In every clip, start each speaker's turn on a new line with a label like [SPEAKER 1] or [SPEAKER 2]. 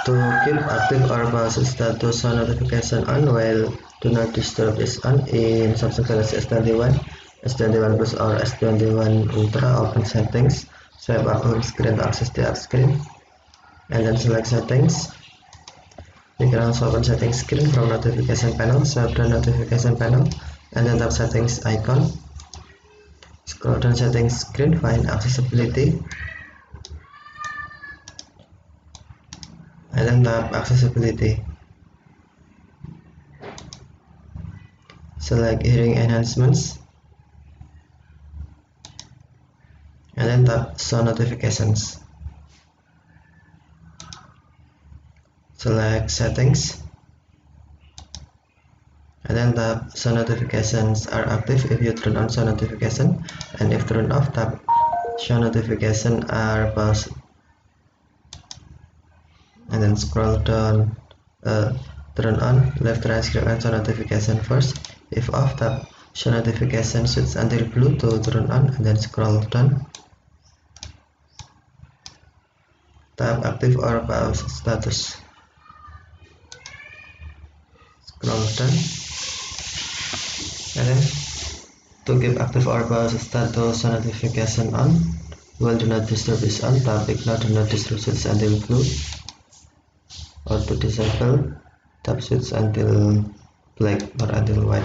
[SPEAKER 1] To keep active or pause status show notification on while do not disturb is on in Samsung Galaxy S21, S21 Plus or S21 Ultra. Open settings, swipe up home screen to access the app screen, and then select settings. You can also open settings screen from notification panel, swipe down notification panel, and then tap settings icon. Scroll down settings screen, find accessibility, and then tap accessibility. Select hearing enhancements, and then tap show notifications. Select settings, and then tap show notifications are active if you turn on show notification, and if turned off, tap show notification are paused, and then scroll down. Turn on left right screen and show notification first. If off, tap show notification switch until blue to turn on, and then scroll down. Tap active or pause status. Scroll down, and then to keep active or pause status show notification on while do not disturb is on, tap ignore do not disturb switch until blue, or to disable, tap switch until black or until white.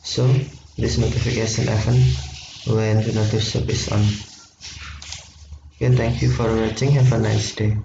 [SPEAKER 1] So this notification event when do not disturb is on. Okay, thank you for watching. Have a nice day.